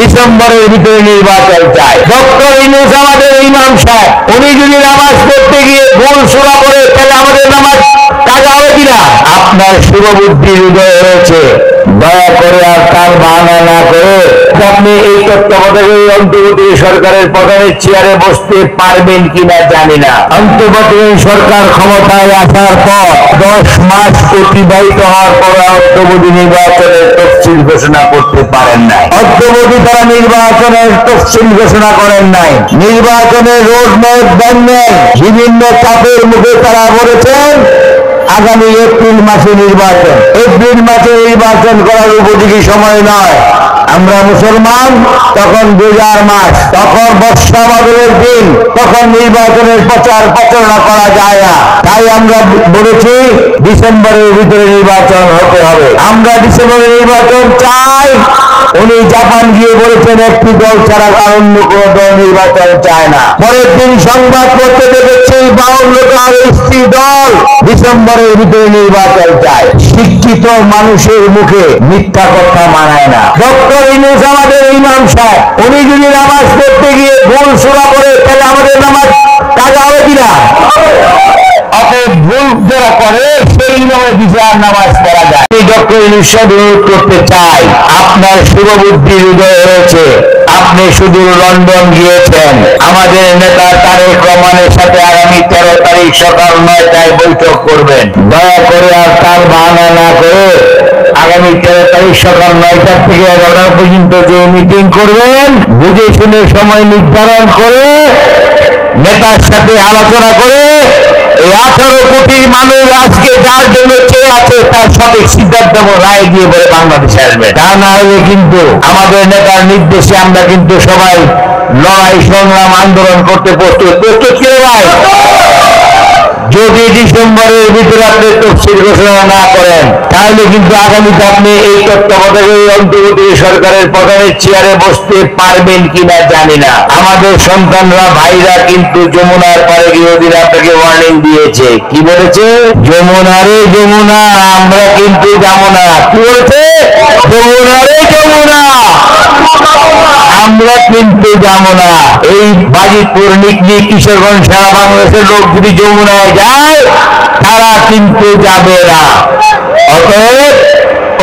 ডিসেম্বরের ভিতরে নির্বাচন চাই। ডক্টর ইউনূস আমাদের ইমাম সাহেব, উনি যদি নামাজ পড়তে গিয়ে ভুল সূরা পড়ে তাহলে আমাদের নামাজ কাজা হবে কিনা? আপনার শুভবুদ্ধি হৃদয় রয়েছে, দয়া করে আর তার বাহানা না করে আপনি এই তত্ত্বাবধায়ক অন্তর্বর্তী সরকারের প্রধানের চেয়ারে বসতে পারবেন কিনা জানি না। অন্তর্বর্তীকালীন সরকার ক্ষমতায় আসার পর 10 মাস অতিবাহিত হওয়ার পর অন্তর্বর্তী নির্বাচনের তফসিল ঘোষণা করতে পারেন নাই। অন্তর্বর্তী তারা নির্বাচনের তফসিল ঘোষণা করেন নাই, নির্বাচনের রোড ম্যাপ দেন নাই। বিভিন্ন চাপের মুখে তারা বলেছেন আগামী এপ্রিল মাসে নির্বাচন। এপ্রিল মাসে নির্বাচন করার উপযোগী সময় নয়, আমরা মুসলমান, তখন রোজার মাস, তখন বর্ষা বাদলের দিন, তখন নির্বাচনের প্রচার প্রচারণা করা যায় না। তাই আমরা বলেছি ডিসেম্বরের ভিতরে নির্বাচন হতে হবে। আমরা ডিসেম্বরে নির্বাচন চাই। উনি জাপান গিয়ে বলেছেন একটি দল ছাড়া অন্য কোন দল নির্বাচন চায় না। পরের দিন সংবাদপত্রে দেখেছি 52টা স্ত্রী দল ডিসেম্বরের ভিতরে নির্বাচন চায়। শিক্ষিত মানুষের মুখে মিথ্যা কথা মানায় না। ডক্টর ইউনূস আমাদের ইমাম সাহেব, উনি যদি নামাজ পড়তে গিয়ে ভুল সূরা পড়ে তাহলে আমাদের নামাজ কাজা হবে কিনা? অতএব ভুল যারা করে সেই নিয়মে বিচার নামাজ পড়া যায়। আমি ডক্টর ইউনূস অনুরোধ করতে চাই, আপনার শুভবুদ্ধি হৃদয় রয়েছে, আপনি শুধু লন্ডন গিয়েছেন, আমাদের নেতা তারেক রহমানের সাথে আগামী 13 তারিখ সকাল 9টায় বৈঠক করবেন। দয়া করে আর তার বাহানা না করে আগামী 13 তারিখ সকাল 9টা থেকে 11টা পর্যন্ত যে মিটিং করবেন, বুঝে শুনে সময় নির্ধারণ করে নেতার সাথে আলোচনা করে এই 18 কোটি মানুষ আজকে যার জন্য চেয়ে আছে তার সঠিক সিদ্ধান্ত রায় দিয়ে বলে বাংলাদেশে আসবে। তা না হলে কিন্তু আমাদের নেতার নির্দেশে আমরা কিন্তু সবাই লড়াই সংগ্রাম আন্দোলন করতে প্রস্তুত কে ভাই? যদি ডিসেম্বরের ভিতরে আপনি তফসিল ঘোষণা না করেন তাহলে কিন্তু আগামীতে আপনি এই তত্ত্বাবধায়ক অন্তর্বর্তী সরকারের প্রধানের চেয়ারে বসতে পারবেন কিনা জানি না। আমাদের সন্তানরা ভাইরা কিন্তু যমুনার পারে বিরোধীরা আপনাকে ওয়ার্নিং দিয়েছে। কি বলেছে? যমুনা রে যমুনা, আমরা কিন্তু যাবো না। কি বলেছে? যমুনা রে যমুনা, আমরা কিন্তু যাবো না। এই বাজিতপুর, নিকনি, কিশোরগঞ্জ, সারা বাংলাদেশের লোক যদি যমুনায় যায় তারা কিন্তু যাবে না। অতএব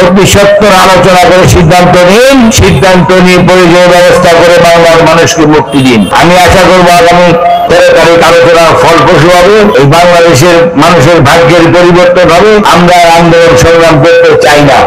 অতি সত্তর আলোচনা করে সিদ্ধান্ত নিন, সিদ্ধান্ত নিয়ে প্রয়োজনীয় ব্যবস্থা করে বাংলার মানুষকে মুক্তি দিন। আমি আশা করবো আগামী 13 তারিখ আলোচনার ফলপ্রসূ হবে, এই বাংলাদেশের মানুষের ভাগ্যের পরিবর্তন হবে। আমরা আন্দোলন সংগ্রাম করতে চাই না।